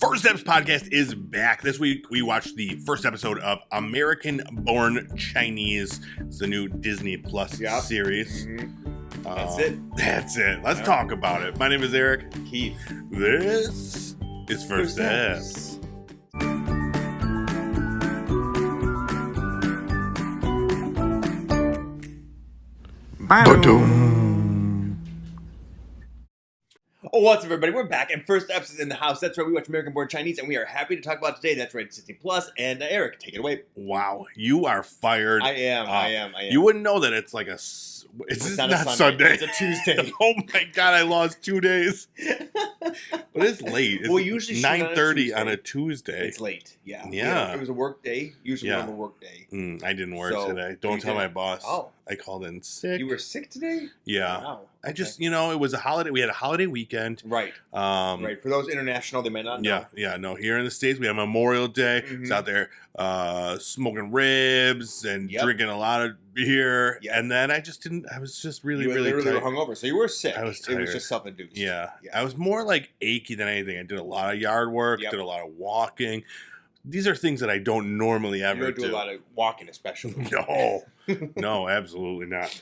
First Eps podcast is back. This week we watched the first episode of American Born Chinese. It's the new Disney Plus series. Mm-hmm. That's it. Let's talk about it. My name is Eric. Keith. This is First Eps. Oh, what's up, everybody? We're back, and First Eps is in the house. That's right, we watch American Born Chinese, and we are happy to talk about it today. That's right, Disney Plus. And Eric, take it away. Wow, you are fired. I am. You wouldn't know that it's like a... It's not Sunday. It's a Tuesday. Oh my God, I lost 2 days. But it's late. It's usually 9:30 on a Tuesday. It's late, yeah. Yeah. It was a work day, usually on the work day. I didn't work today. Don't tell my boss. Oh. I called in sick. You were sick today? Yeah. Wow. I just, it was a holiday. We had a holiday weekend. Right. Right. For those international, they may not know. Yeah. No, here in the States, we have Memorial Day. Mm-hmm. It's out there smoking ribs and drinking a lot of beer. Yep. And then I was just really tired. Hungover. So you were sick. I was tired. It was just self-induced. Yeah. I was more like achy than anything. I did a lot of yard work, did a lot of walking. These are things that I don't normally ever do. You don't do a lot of walking, especially. No, absolutely not.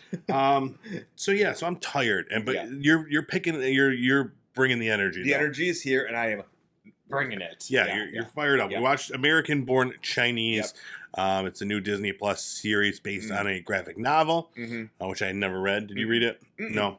So I'm tired, but you're bringing the energy. The energy is here, and I am bringing it. You're fired up. We watched American Born Chinese. It's a new Disney Plus series based on a graphic novel, which I never read. Did you read it? No.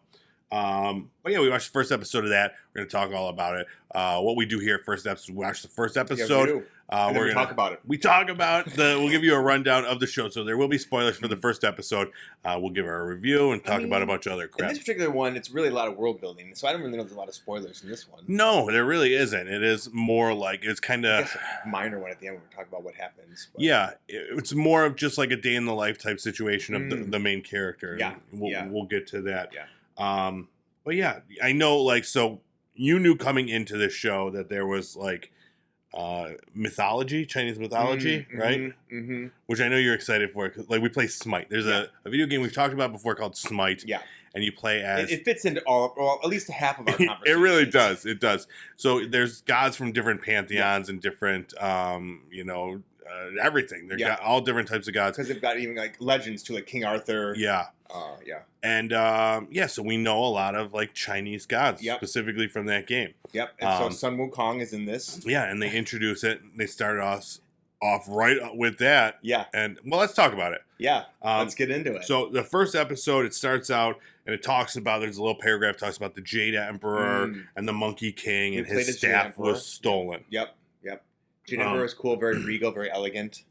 But we watched the first episode of that. We're going to talk all about it. What we do here at First Eps is we watch the first episode. We do. And then we talk about it. We talk about we'll give you a rundown of the show. So there will be spoilers for the first episode. We'll give our review and talk about a bunch of other crap. In this particular one, it's really a lot of world building. So I don't really know if there's a lot of spoilers in this one. No, there really isn't. It is more like it's kind of a minor one at the end when we talk about what happens. But. Yeah, it's more of just like a day in the life type situation of the main character. Yeah. We'll get to that. Yeah. But I know, so you knew coming into this show that there was, mythology, Chinese mythology, right? Mm-hmm. Which I know you're excited for. Cause, we play Smite. There's a video game we've talked about before called Smite. Yeah. And you play as... It fits into at least half of our conversation. It really does. It does. So there's gods from different pantheons and different, everything. They've got all different types of gods. Because they've got even legends to King Arthur. Yeah. And so we know a lot of Chinese gods specifically from that game. Yep. And so Sun Wukong is in this. Yeah, and they introduce it. They started us off right with that. Yeah. And let's talk about it. Yeah. Let's get into it. So the first episode, it starts out and it talks about, there's a little paragraph talks about the Jade Emperor and the Monkey King, and his staff was stolen. Yep. Jade Emperor is cool, very regal, very elegant.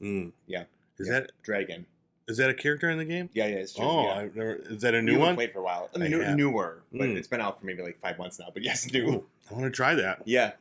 Yeah. Is that Dragon? Is that a character in the game? Yeah, it's true. Oh, is that a new one? I played for a while. Newer, but it's been out for maybe 5 months now. But yes, new. Ooh, I want to try that. Yeah.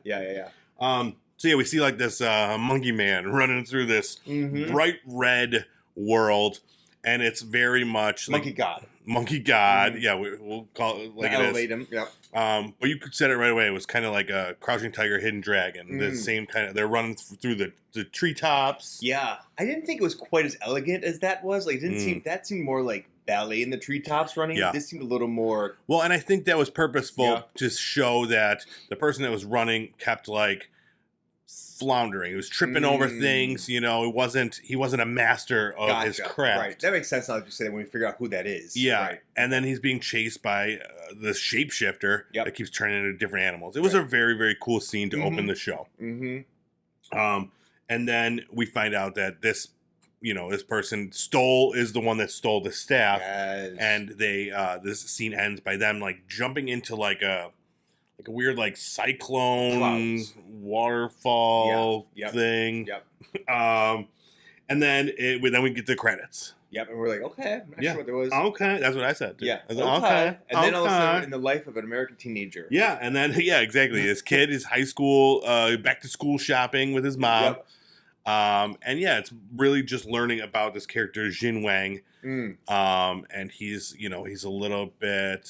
So we see this monkey man running through this bright red world, and it's very much Monkey God. Monkey God. Yeah, we'll call it like it is. Him. Yeah. But you could set it right away. It was kind of like a Crouching Tiger, Hidden Dragon. The same kind of. They're running through the treetops. Yeah, I didn't think it was quite as elegant as that was. It didn't seem that seemed more like ballet in the treetops running. Yeah. This seemed a little more. Well, and I think that was purposeful to show that the person that was running kept floundering. He was tripping over things. He wasn't a master of his craft. Right. That makes sense now that you say that when we figure out who that is. Yeah. Right. And then he's being chased by the shapeshifter that keeps turning into different animals. It was a very, very cool scene to open the show. And then we find out that this person is the one that stole the staff. Yes. And they this scene ends by them jumping into a weird cyclone waterfall thing. Yep. And then we get the credits. Yep, and we're like, okay, I'm not sure what there was. Okay, that's what I said. Too. Yeah, okay. And then all of a sudden, in the life of an American teenager. Yeah, and then exactly. His kid is high school, back to school shopping with his mom. Yep. It's really just learning about this character Jin Wang. And he's a little bit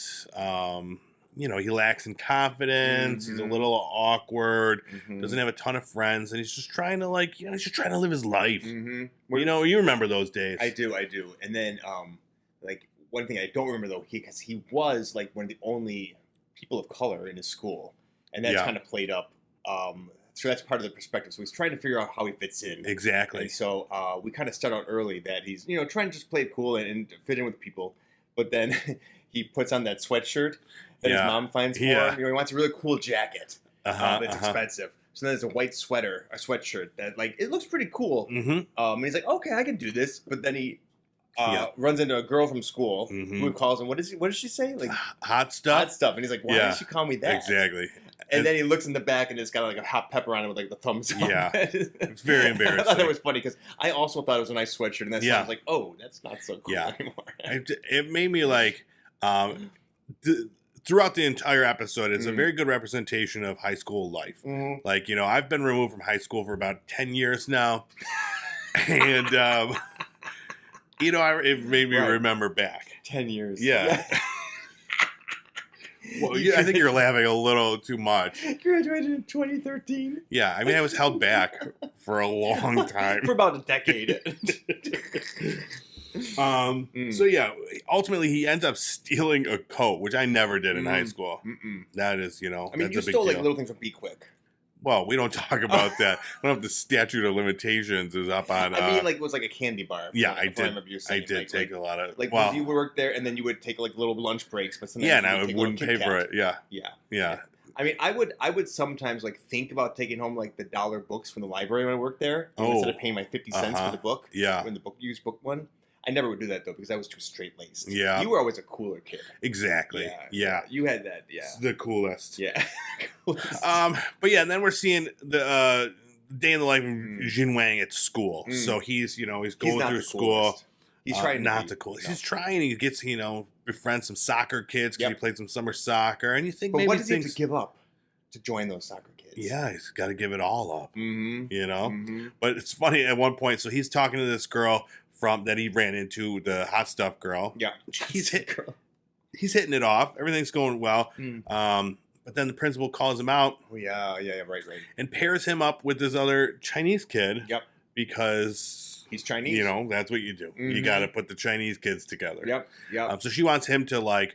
he lacks in confidence. He's a little awkward. Doesn't have a ton of friends, and he's just trying to he's just trying to live his life. You remember those days. I do. And then one thing I don't remember though, because he was one of the only people of color in his school, and that's kind of played up so that's part of the perspective. So he's trying to figure out how he fits in. Exactly. And so we kind of start out early that he's trying to just play it cool and fit in with people, but then he puts on that sweatshirt that his mom finds for him. He wants a really cool jacket. It's expensive. So then there's a white sweatshirt that it looks pretty cool. Mm-hmm. And he's like, okay, I can do this. But then he runs into a girl from school who calls him. What does she say? Like hot stuff. Hot stuff. And he's like, why did she call me that? Exactly. And then he looks in the back and it's got a hot pepper on it with the thumbs up. Yeah, it's very embarrassing. I thought that was funny because I also thought it was a nice sweatshirt, and then I was like, oh, that's not so cool anymore. It made me throughout the entire episode, it's a very good representation of high school life. Mm-hmm. I've been removed from high school for about 10 years now, and it made me remember back 10 years. Yeah. Well, I think you're laughing a little too much. Graduated in 2013. Yeah, I mean, I was held back for a long time. For about a decade. So yeah, ultimately he ends up stealing a coat, which I never did in high school. That is, I mean, you stole little things from Be Quick. Well, we don't talk about that. I don't know if the statute of limitations is up on. I mean, it was like a candy bar. Yeah, I did. I did take a lot of. You would work there, and then you would take little lunch breaks, but sometimes and I wouldn't pay for it. Yeah. I mean, I would sometimes think about taking home the $1 books from the library when I worked there instead of paying my 50 cents for the book. Yeah, when the used book one. I never would do that though because I was too straight-laced. Yeah. You were always a cooler kid. Exactly. Yeah. You had that. Yeah. It's the coolest. Yeah. But yeah, and then we're seeing the day in the life of Jin Wang at school. So he's going through school. He's trying not the coolest. He's trying. He gets befriends some soccer kids because he played some summer soccer, and you think maybe what does he have to give up to join those soccer kids? Yeah, he's got to give it all up. But it's funny at one point. So he's talking to this girl that he ran into, the hot stuff girl. Yeah. He's hitting it off. Everything's going well. But then the principal calls him out. Oh, yeah, right. And pairs him up with this other Chinese kid. Yep. Because he's Chinese. That's what you do. You got to put the Chinese kids together. Yep. So she wants him to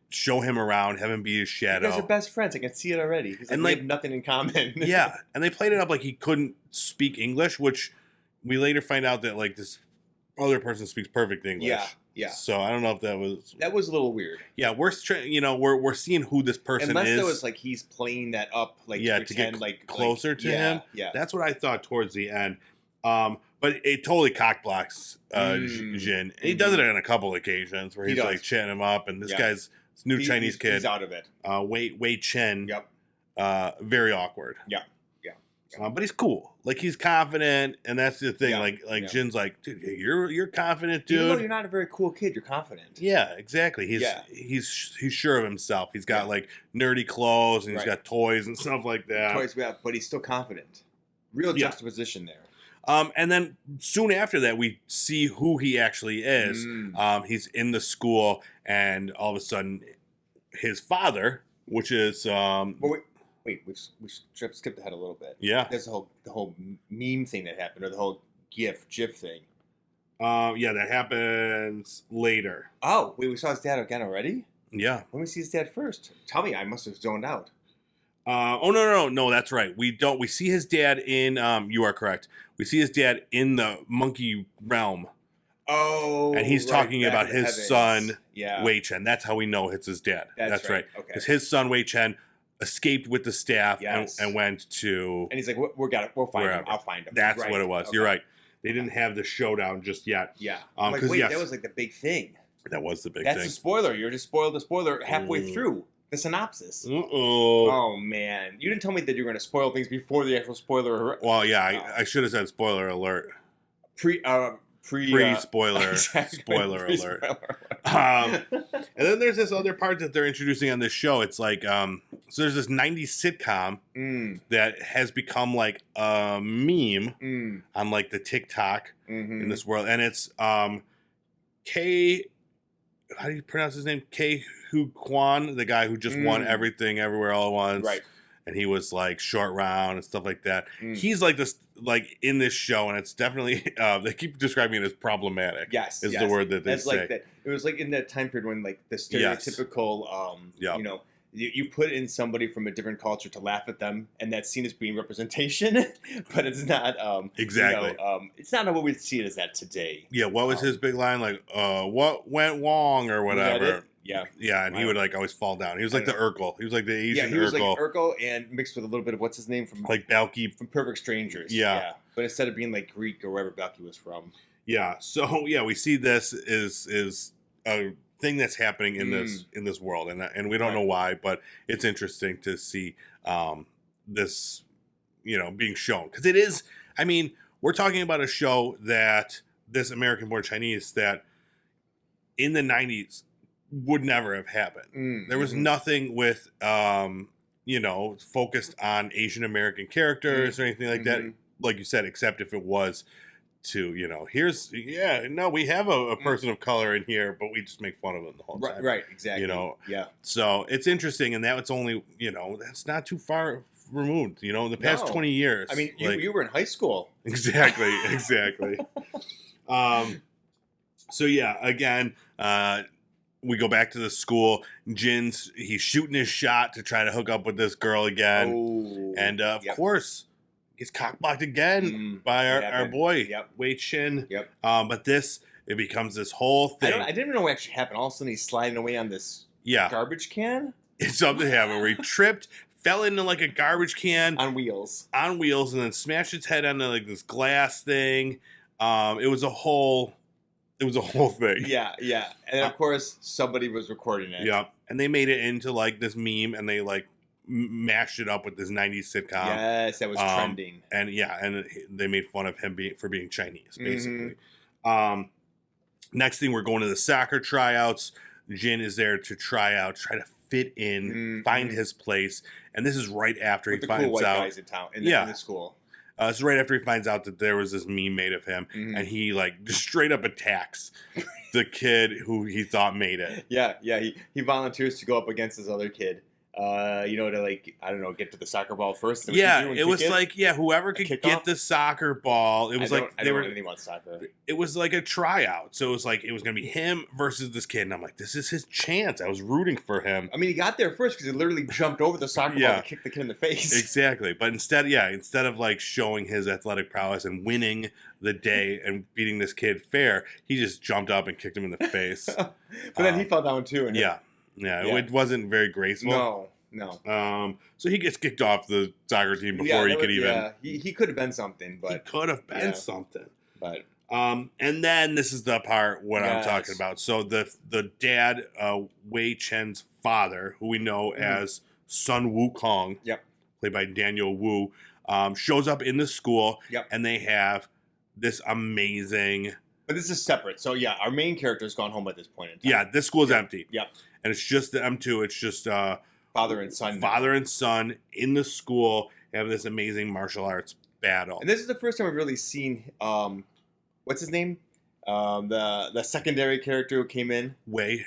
show him around, have him be his shadow. You guys are best friends. I can see it already. We have nothing in common. Yeah. And they played it up like he couldn't speak English, which we later find out that this other person speaks perfect English. Yeah. So I don't know if that was a little weird. Yeah, we're seeing who this person Unless is. Unless it was he's playing that up to pretend, to get closer to him. Yeah. That's what I thought towards the end. But it totally cockblocks Jin. And he does it on a couple occasions where he's chatting him up, and this guy's Chinese kid. He's out of it. Wei Chen. Yep. Very awkward. Yeah. But he's cool. He's confident, and that's the thing. Jin's dude, you're confident, dude. Even though you're not a very cool kid, you're confident. Yeah, exactly. He's sure of himself. He's got nerdy clothes, and he's got toys and stuff like that. Toys, but he's still confident. Real juxtaposition there. And then soon after that, we see who he actually is. He's in the school, and all of a sudden, his father, which is Wait, we skipped ahead a little bit. Yeah. There's the whole meme thing that happened, or the whole GIF thing. Yeah, that happens later. Oh, wait, we saw his dad again already? Yeah. When we see his dad first? Tell me, I must have zoned out. No, that's right. We don't. We see his dad in. You are correct. We see his dad in the monkey realm. Oh, and he's talking about his son, yeah. Wei Chen. That's how we know it's his dad. That's right. Okay. Because his son Wei Chen escaped with the staff and went to. And he's like, "We'll find him. I'll find him." That's what it was. Okay. You're right. They didn't have the showdown just yet. Yeah. That was the big thing. That was the big thing. That's the spoiler. You just spoiled the spoiler halfway through the synopsis. Oh man, you didn't tell me that you were going to spoil things before the actual spoiler. Well, yeah, I should have said spoiler alert. Pre-spoiler. Spoiler alert. And then there's this other part that they're introducing on this show. It's so there's this 90s sitcom that has become a meme on the TikTok in this world. And it's K, how do you pronounce his name? K Hu Kwan, the guy who just won everything everywhere all at once. Right. And he was short round and stuff like that. He's this in this show, and it's definitely they keep describing it as problematic. Yes, is the word that they say. That. It was in that time period when the stereotypical you put in somebody from a different culture to laugh at them, and that's seen as being representation, but it's not exactly. It's not what we see it as that today. Yeah, what was his big line? Like, what went wrong or whatever. Yeah, and he would like always fall down. He was like the Urkel. He was like the Asian Urkel. Yeah, he was like Urkel and mixed with a little bit of what's his name from like Balky from Perfect Strangers. Yeah, but instead of being like Greek or wherever Balky was from. Yeah, so yeah, we see this is a thing that's happening in this world, and we don't know why, but it's interesting to see this being shown, because it is. I mean, we're talking about a show that this American-born Chinese that in the 90s would never have happened. There was nothing with focused on Asian American characters or anything like that, like you said, except if it was to we have a person of color in here, but we just make fun of them the whole time. Right, exactly. So it's interesting, and that's only that's not too far removed. In the past 20 years. I mean, you were in high school. Exactly. So yeah, again, we go back to the school. He's shooting his shot to try to hook up with this girl again, and of course, gets cockblocked again by our boy Wei Chin. But it becomes this whole thing. I didn't even know what actually happened. All of a sudden, he's sliding away on this garbage can. It's something happened where he tripped, fell into like a garbage can on wheels, and then smashed his head onto like this glass thing. It was a whole thing. Yeah. And of course, somebody was recording it. Yeah. And they made it into like this meme, and they like mashed it up with this 90s sitcom. Yes, that was trending. And they made fun of him for being Chinese, basically. Next thing, we're going to the soccer tryouts. Jin is there to try to fit in, find his place. And this is right after he finds cool white out. Guys in town, in the school. So right after he finds out that there was this meme made of him, and he like just straight up attacks the kid who he thought made it. Yeah. He volunteers to go up against this other kid. To like, I don't know, get to the soccer ball first. It was like, whoever could get the soccer ball. It was like I don't know anything about soccer. It was like a tryout, so it was like it was gonna be him versus this kid, and I'm like, this is his chance. I was rooting for him. I mean, he got there first because he literally jumped over the soccer ball and kicked the kid in the face. Exactly, but instead of like showing his athletic prowess and winning the day and beating this kid fair, he just jumped up and kicked him in the face. But then he fell down too. It wasn't very graceful. No. So he gets kicked off the soccer team before he could even. Yeah, he could have been something, but he could have been something. But and then this is the part what I'm talking about. So the dad, Wei Chen's father, who we know as Sun Wukong, played by Daniel Wu, shows up in the school, and they have this amazing. But this is separate. So our main character has gone home at this point in time. Yeah, this school is empty. Yep. And it's just them two. It's just father and son. Father and son in the school have this amazing martial arts battle. And this is the first time we've really seen what's his name? The secondary character who came in. Wei,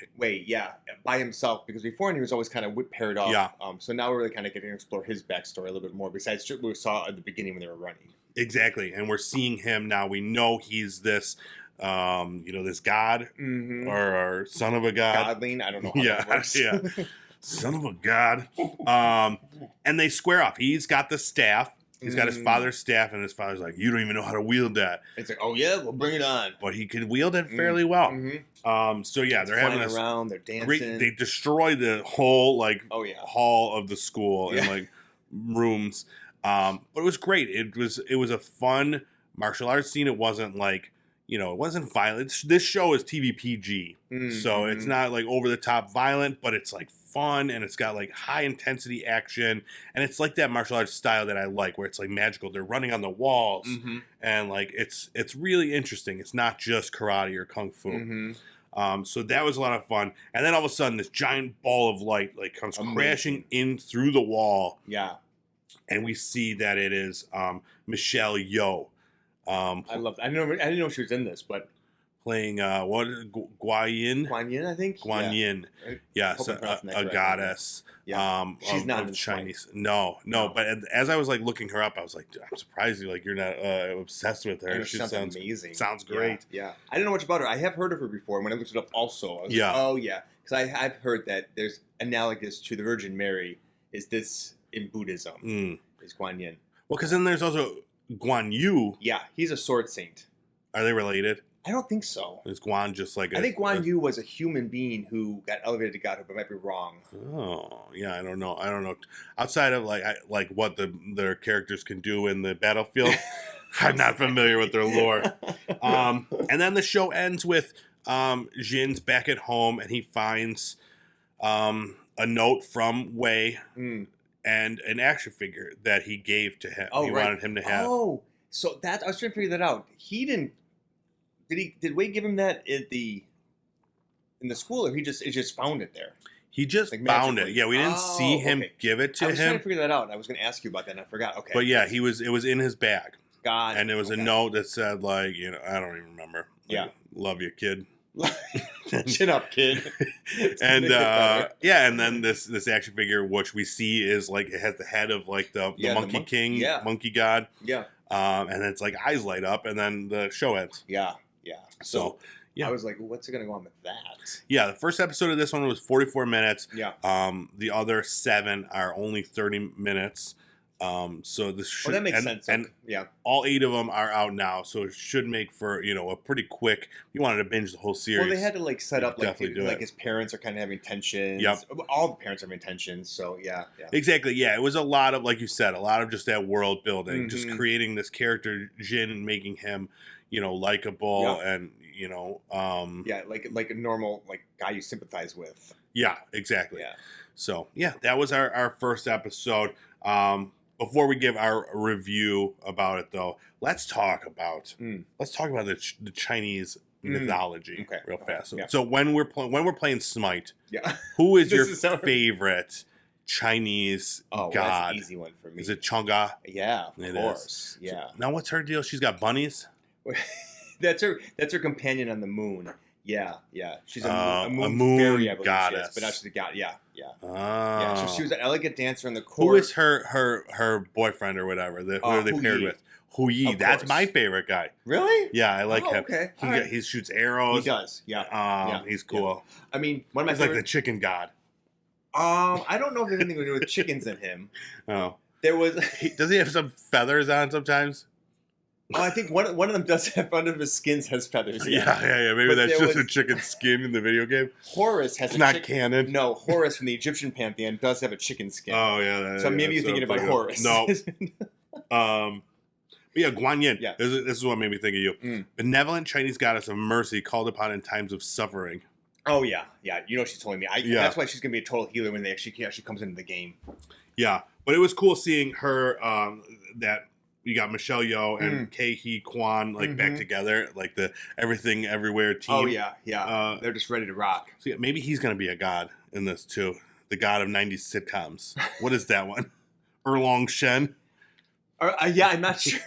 by himself, because before he was always kind of paired off. Yeah. So now we're really kind of getting to explore his backstory a little bit more, besides what we saw at the beginning when they were running. Exactly. And we're seeing him now. We know he's this this god or son of a god. Godling, I don't know how that works. Son of a god. And they square off. He's got the staff. He's got his father's staff, and his father's like, you don't even know how to wield that. It's like, oh yeah, we'll bring it on. But he could wield it fairly well. They're having this around, they're dancing. They destroy the whole hall of the school and like rooms. But it was great. It was a fun martial arts scene. It wasn't like, it wasn't violent. This show is TV PG, so it's not like over the top violent, but it's like fun, and it's got like high intensity action, and it's like that martial arts style that I like, where it's like magical. They're running on the walls, and like it's really interesting. It's not just karate or kung fu. So that was a lot of fun, and then all of a sudden, this giant ball of light like comes crashing in through the wall. And we see that it is Michelle Yeoh. I loved. I didn't know she was in this, but playing Guan Yin, I think. Guan Yin, so a goddess. She's not of Chinese. No. But as I was like looking her up, I was like, I'm surprised you're not obsessed with her. She sounds amazing. Sounds great. Yeah. I didn't know much about her. I have heard of her before. When I looked it up, also, I was like, oh yeah, because I've heard that there's analogous to the Virgin Mary is this in Buddhism, is Guan Yin. Well, because then there's also Guan Yu. Yeah, he's a sword saint. Are they related? I don't think so. Is Guan just like I think Guan Yu was a human being who got elevated to godhood, but I might be wrong. Oh, yeah, I don't know. Outside of like what their characters can do in the battlefield, I'm not familiar with their lore. And then the show ends with Jin's back at home, and he finds a note from Wei and an action figure that he gave to him. He wanted him to have. Oh, so that I was trying to figure that out. He didn't. Did Wade give him that in the school, or it just found it there? He just found it. Yeah, we didn't see him give it to him. I was trying to figure that out. I was going to ask you about that, and I forgot. Okay. But yeah, it was in his bag. God. And it was a note that said, like, I don't even remember. Like, love you, kid. Chin up, kid. And and then this action figure, which we see is like it has the head of like the Monkey King, monkey god. Yeah. And it's like eyes light up, and then the show ends. Yeah. So I was like, what's it going to go on with that? Yeah, the first episode of this one was 44 minutes. Yeah. The other 7 are only 30 minutes. So this should... that makes sense. And all 8 of them are out now, so it should make for, a pretty quick... You wanted to binge the whole series. Well, they had to, like, set up, like his parents are kind of having tensions. Yep. All the parents are having tensions, so, yeah. Exactly, yeah. It was a lot of, like you said, a lot of just that world building, just creating this character, Jin, and making him... likable and, like a normal, guy you sympathize with. Yeah, exactly. Yeah. So, that was our first episode. Before we give our review about it, though, let's talk about the Chinese mythology real fast. So when we're playing Smite, who is your favorite Chinese god? That's an easy one for me. Is it Chang'e? Yeah, of course. Yeah. So, now, what's her deal? She's got bunnies? That's her companion on the moon. Yeah. She's a moon fairy, I believe goddess. She is, but now she's a god. Yeah. Yeah. So she was an elegant dancer in the court. Who is her boyfriend or whatever? Who are they paired with? Hu Yi. That's my favorite guy. Really? Yeah, I like him. Okay. He shoots arrows. He does. Yeah. He's cool. Yeah. I mean, one of my He's like the chicken god. I don't know if there's anything to do with chickens in him. Oh. There was. Does he have some feathers on sometimes? Oh, I think one of them does have under his skin has feathers. Yeah. Maybe that's just a chicken skin in the video game. Horus has not canon. No, Horus from the Egyptian pantheon does have a chicken skin. Oh yeah. So maybe you're thinking about Horus. No. Guan Yin. Yeah. This is what made me think of you. Benevolent Chinese goddess of mercy, called upon in times of suffering. Oh yeah. She's telling me. That's why she's gonna be a total healer when she actually comes into the game. Yeah, but it was cool seeing her. That. You got Michelle Yeoh and Kei Hee Kwan back together, like the Everything Everywhere team. Oh yeah. They're just ready to rock. So maybe he's gonna be a god in this too, the god of 90s sitcoms. What is that one? Erlong Shen. I'm not sure.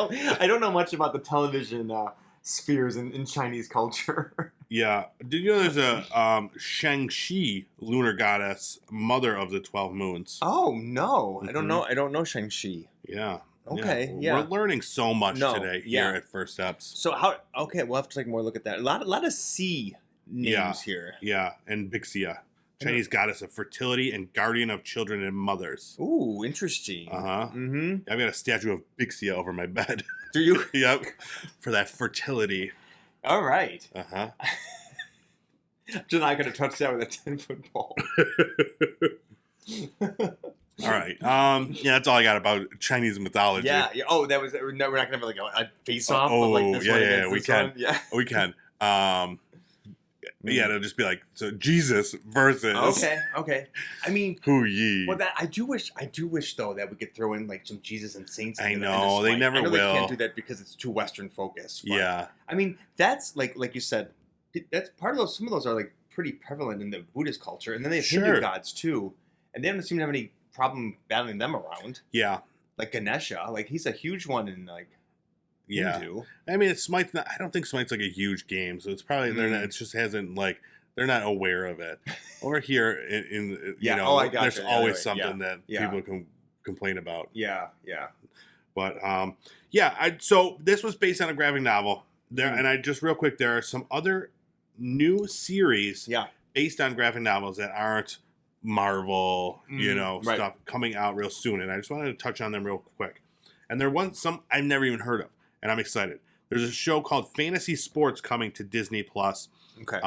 I don't know much about the television spheres in Chinese culture. Yeah, did you know there's a Shang-Chi lunar goddess, mother of the 12 moons? Oh no, I don't know. I don't know Shang-Chi. Yeah. Okay. Yeah. We're learning so much today here at First Eps. So we'll have to take more look at that. A lot of C names here. Yeah, and Bixia, Chinese goddess of fertility and guardian of children and mothers. Ooh, interesting. I've got a statue of Bixia over my bed. Do you? Yep. For that fertility. All right. Just not going to touch that with a 10-foot pole. All right. That's all I got about Chinese mythology. Yeah. Oh, that was. No, we're not going to have a face-off. We can. Yeah, we can. It'll just be like Jesus versus. Okay. I mean, Hu Yi. Well, I do wish though that we could throw in some Jesus and saints. I know they never will. They can't do that because it's too Western focused. Yeah. I mean, that's like you said. That's part of those. Some of those are pretty prevalent in the Buddhist culture, and then they have Hindu gods too, and they don't seem to have any problem battling them around. Yeah. Like Ganesha, he's a huge one in Hindu. I mean, Smite's not. I don't think Smite's a huge game, so it's probably they're not. It just hasn't they're not aware of it. Over here in there's always something that people can complain about. Yeah. But so this was based on a graphic novel. And I just real quick, there are some other new series Yeah. based on graphic novels that aren't Marvel, right. stuff coming out real soon. And I just wanted to touch on them real quick. And there was some I've never even heard of, and I'm excited. There's a show called Fantasy Sports coming to Disney Plus. Okay.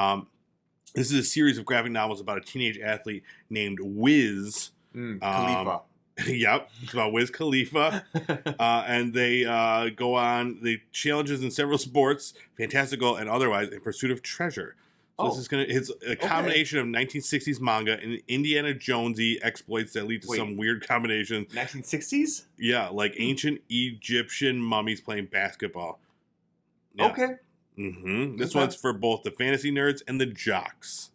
This is a series of graphic novels about a teenage athlete named Wiz Khalifa. Yep, it's about Wiz Khalifa, and they go on the challenges in several sports, fantastical and otherwise, in pursuit of treasure. So this is it's a combination of 1960s manga and Indiana Jonesy exploits that lead to some weird combinations. 1960s? Yeah, like ancient Egyptian mummies playing basketball. Yeah. Okay. This one's for both the fantasy nerds and the jocks.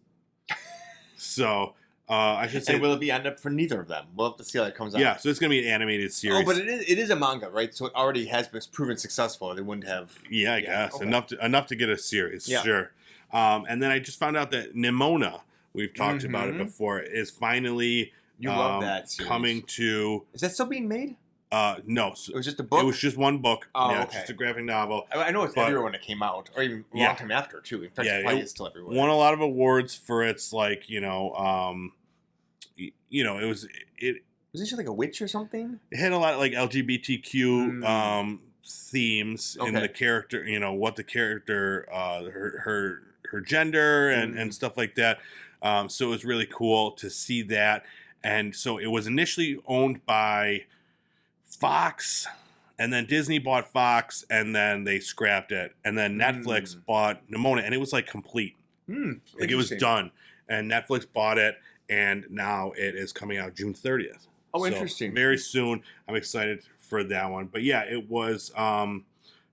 So. I should say. And will it be end up for neither of them? We'll have to see how it comes out. Yeah, so it's going to be an animated series. Oh, but it is a manga, right? So it already has been proven successful. They wouldn't have. Yeah, I guess enough to get a series. Yeah. Sure. And then I just found out that Nimona, we've talked about it before, is finally love that series. Coming to. Is that still being made? No. It was just a book? It was just one book. Oh, yeah, okay. It's just a graphic novel. I know it's everywhere when it came out, or even a long time after, too. In fact, it's still everywhere. Won a lot of awards for its, like, it was she like a witch or something? It had a lot of like LGBTQ themes in the character, what the character, her gender and stuff like that. So it was really cool to see that. And so it was initially owned by Fox, and then Disney bought Fox, and then they scrapped it. And then Netflix bought Nimona, and it was like complete. Like it was done. And Netflix bought it. And now it is coming out June 30th. Oh, so interesting. Very soon. I'm excited for that one. But yeah, it was,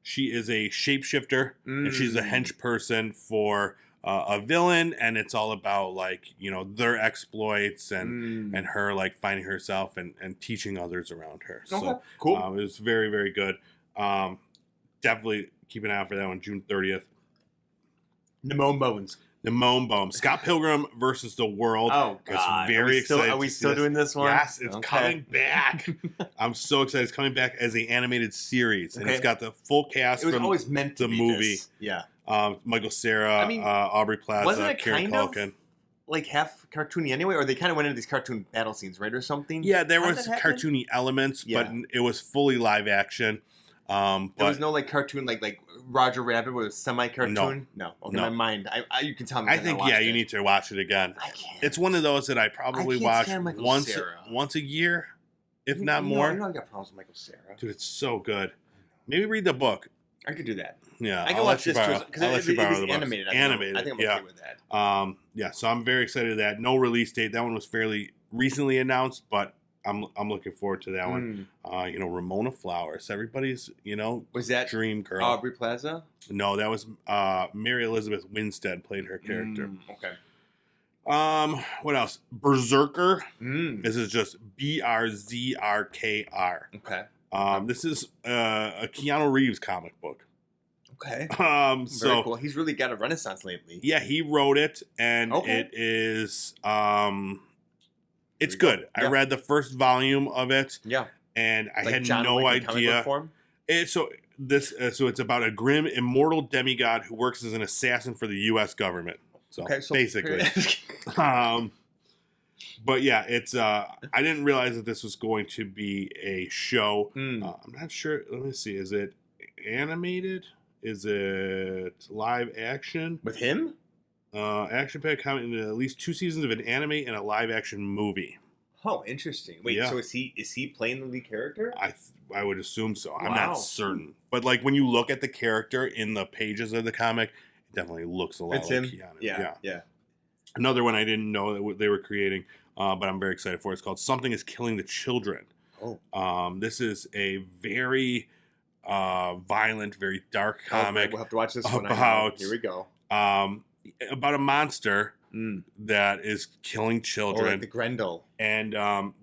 she is a shapeshifter, and she's a hench person for a villain. And it's all about, like, their exploits and her, like, finding herself and teaching others around her. Okay, so cool. It was very, very good. Definitely keep an eye out for that one, June 30th. Nimone Bones. Scott Pilgrim versus the World. Oh, God. Very excited. Are we still doing this one? Yes, it's coming back. I'm so excited. It's coming back as an animated series. And it's got the full cast from always meant to the be movie. This. Yeah. Michael Cera, Aubrey Plaza, wasn't it Kieran Culkin. Like half cartoony anyway? Or they kind of went into these cartoon battle scenes, right? Or something? Yeah, there was cartoony elements, but it was fully live action. There was no like cartoon like Roger Rabbit where it was semi-cartoon? No. Okay, no. My mind. I you can tell me. I think you need to watch it again. I can't. It's one of those that I probably watch once a year, if not more. I know I've got problems with Michael Cera. Dude, it's so good. Maybe read the book. I could do that. Yeah, I can watch this because it is animated. Animated. I think I'm okay with that. Yeah, so I'm very excited to that. No release date. That one was fairly recently announced, but I'm looking forward to that one. Ramona Flowers, everybody's was that dream girl. Aubrey Plaza? No, that was Mary Elizabeth Winstead played her character. Okay. What else? Berserker. This is just Brzrkr. Okay. This is a Keanu Reeves comic book. Okay. Very cool. He's really got a renaissance lately. Yeah, he wrote it, and it is it's good. Yeah. I read the first volume of it. Yeah. And I had no idea. So it's about a grim, immortal demigod who works as an assassin for the U.S. government. So basically. But yeah, it's I didn't realize that this was going to be a show. I'm not sure. Let me see. Is it animated? Is it live action? With him? Action-packed coming into at least 2 seasons of an anime and a live-action movie. Oh, interesting. Wait, so is he playing the lead character? I would assume so. I'm not certain. But like when you look at the character in the pages of the comic, it definitely looks a lot like Keanu. Yeah. Another one I didn't know that they were creating, but I'm very excited for. It's called Something is Killing the Children. Oh. This is a very violent, very dark comic. We'll have to watch this one. Here we go. About a monster that is killing children. Or like the Grendel. And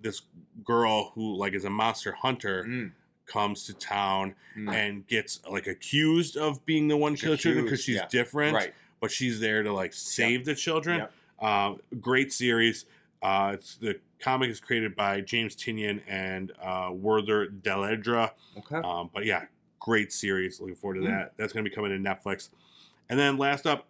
this girl who like is a monster hunter comes to town and gets like accused of being the one killing children because she's different. Right. But she's there to like save the children. Yep. Great series. The comic is created by James Tynion and Werther Deledra. Okay. But yeah, great series. Looking forward to that. That's going to be coming to Netflix. And then last up,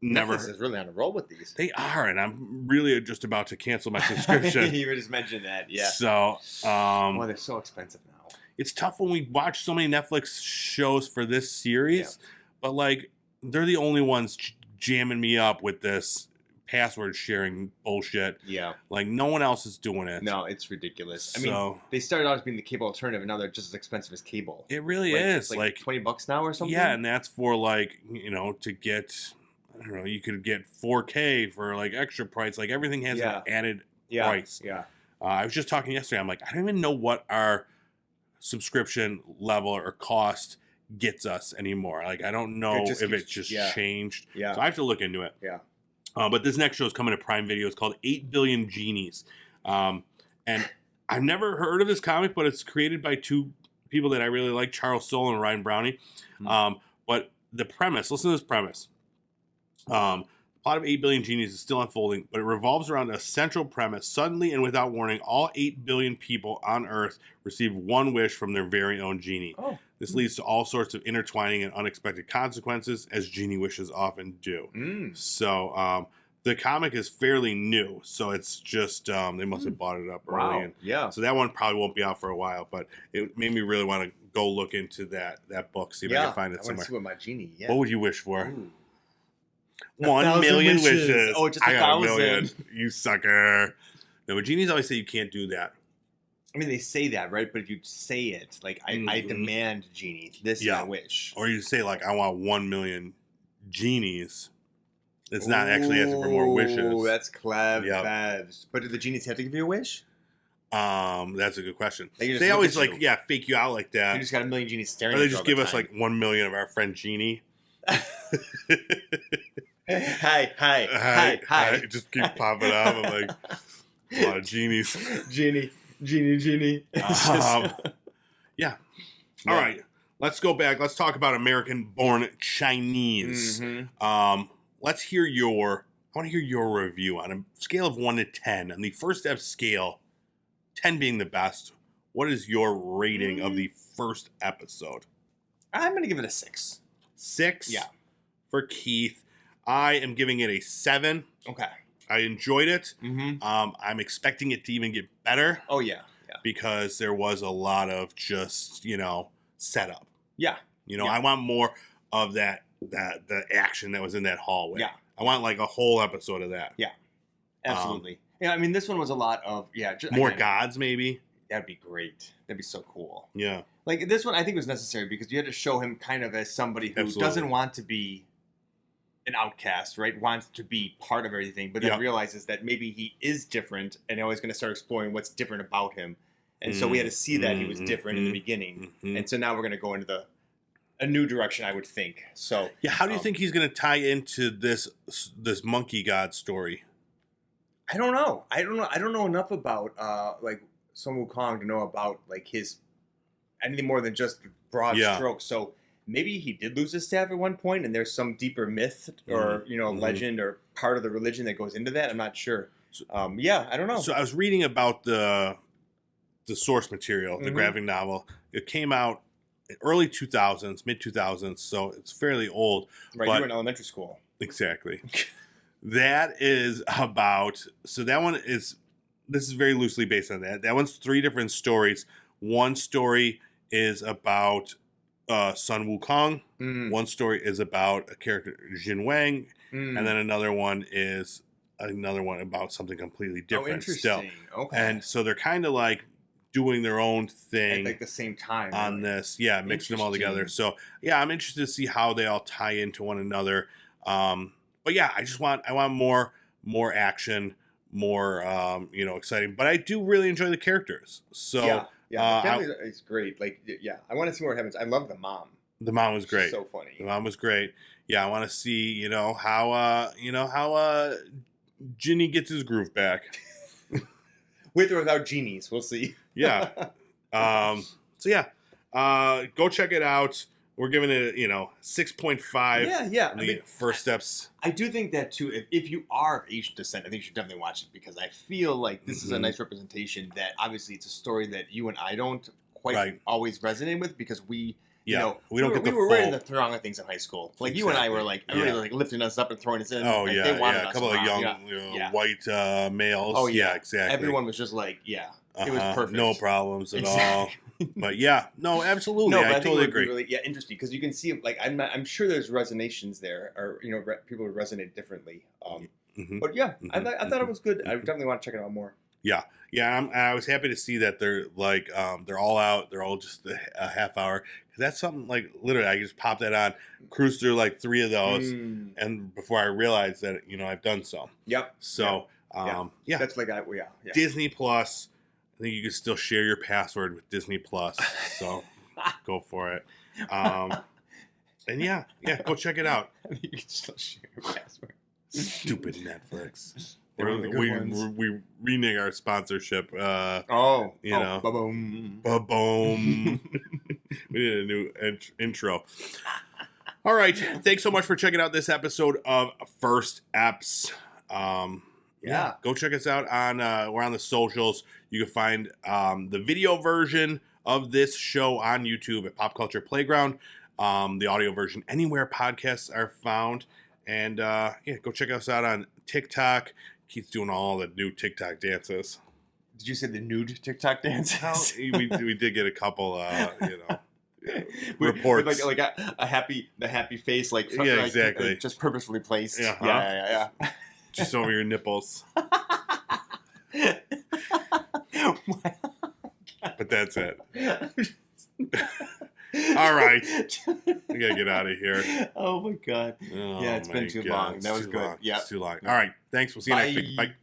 never. Netflix is really on a roll with these. They are, and I'm really just about to cancel my subscription. You just mentioned that, yeah. So, they're so expensive now. It's tough when we watch so many Netflix shows for this series, but like they're the only ones jamming me up with this password sharing bullshit. Yeah. Like no one else is doing it. No, it's ridiculous. So, I mean, they started out as being the cable alternative, and now they're just as expensive as cable. It really is. Like $20 now or something? Yeah, and that's for like, to get, I don't know, you could get 4K for like extra price. Like everything has an added price. Yeah. I was just talking yesterday. I'm like, I don't even know what our subscription level or cost gets us anymore. Like, I don't know if it just changed. Yeah. So I have to look into it. Yeah. But this next show is coming to Prime Video. It's called 8 Billion Genies. And I've never heard of this comic, but it's created by two people that I really like, Charles Soule and Ryan Brownie. But the premise, listen to this premise. The plot of 8 Billion Genies is still unfolding, but it revolves around a central premise. Suddenly and without warning, all 8 billion people on Earth receive one wish from their very own genie. Oh. This leads to all sorts of intertwining and unexpected consequences, as genie wishes often do. So the comic is fairly new, so it's just they must have bought it up early. Wow. And yeah. So that one probably won't be out for a while, but it made me really want to go look into that book, see if I can find it somewhere. I want to see what my genie. Yeah. What would you wish for? Ooh. 1 million wishes. Oh, just I got 1,000. 1 million. You sucker. No, but genies always say you can't do that. I mean, they say that, right? But if you say it, like, I demand genie. This is my wish. Or you say, like, I want 1 million genies. It's not actually asking for more wishes. Oh, that's clever. Yep. But do the genies have to give you a wish? That's a good question. They always, fake you out like that. You just got 1 million genies staring at you. Or they just give us, like, 1 million of our friend Genie. Hi. Just keep popping up. I'm like, a lot of genies. Genie. Yeah. All right. Let's go back. Let's talk about American-born Chinese. Let's hear I want to hear your review on a scale of 1 to 10. On the First Eps scale, 10 being the best, what is your rating of the first episode? I'm going to give it a 6. 6? Yeah. For Keith. I am giving it a 7. Okay. I enjoyed it. I'm expecting it to even get better. Oh, yeah. Because there was a lot of just, setup. Yeah. I want more of the action that was in that hallway. Yeah. I want like a whole episode of that. Yeah. Absolutely. I mean, this one was a lot of, more gods, maybe. That'd be great. That'd be so cool. Yeah. Like, this one I think was necessary because you had to show him kind of as somebody who doesn't want to be an outcast, right? Wants to be part of everything, but then realizes that maybe he is different and now he's going to start exploring what's different about him. And so we had to see that he was different in the beginning. And so now we're going to go into a new direction, I would think. So how do you think he's going to tie into this monkey god story? I don't know. I don't know enough about like Sun Wukong to know about like his anything more than just broad strokes. So maybe he did lose his staff at one point, and there's some deeper myth or legend or part of the religion that goes into that. I'm not sure. I don't know. So I was reading about the source material, the graphic novel. It came out in early 2000s, mid 2000s, so it's fairly old. Right, you were in elementary school. Exactly. That is about. So that one is. This is very loosely based on that. That one's 3 different stories. One story is about Sun Wukong. One story is about a character, Jin Wang. And then another one is about something completely different. Oh, interesting. Still. Okay. And so they're kind of like doing their own thing at like the same time on this. Yeah, mixing them all together. So I'm interested to see how they all tie into one another. But yeah, I want more action, more exciting. But I do really enjoy the characters. So the family is great. Like I want to see more what happens. I love the mom. The mom was great. She's so funny. The mom was great. Yeah, I want to see how Ginny gets his groove back. With or without genies, we'll see. Yeah. Go check it out. We're giving it 6.5. Yeah. I mean, First Eps. I do think that too. If you are Asian descent, I think you should definitely watch it because I feel like this is a nice representation that obviously it's a story that you and I don't quite always resonate with because we we don't get the we were full. right in the throng of things in high school. Like you and I were like, everybody was like lifting us up and throwing us in. Oh like, yeah, they wanted us a couple of young white males. Oh yeah, exactly. Everyone was just like, it was perfect. No problems at all. But no, absolutely, no, I totally agree. Really, interesting because you can see like I'm sure there's resonations there, or people would resonate differently. But I thought it was good. I definitely want to check it out more. Yeah. I was happy to see that they're like they're all out. They're all just a half hour. That's something like literally I just pop that on, cruise through like 3 of those, and before I realize that I've done so. Yep. So that's like Disney Plus. I think you can still share your password with Disney Plus. So go for it. And go check it out. You can still share your password. Stupid Netflix. We renege our sponsorship. Ba-boom. Ba-boom. We need a new intro. All right. Thanks so much for checking out this episode of First Eps. Go check us out on we're on the socials. You can find the video version of this show on YouTube at Pop Culture Playground. The audio version anywhere podcasts are found. And go check us out on TikTok. Keith's doing all the new TikTok dances. Did you say the nude TikTok dances? we did get a couple, reports. Like a happy face, like exactly, just purposefully placed. Yeah. Just over your nipples. But that's it. All right. We gotta get out of here. Oh my god. It's been too long. That was good. Yeah. It's too long. All right. Thanks. We'll see you next week. Bye.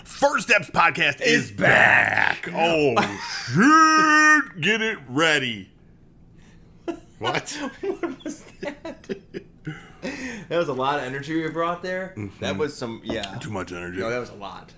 First Eps podcast is back. Oh, shit. Get it ready. What? What was that? That was a lot of energy we brought there. That was some, Too much energy. No, that was a lot.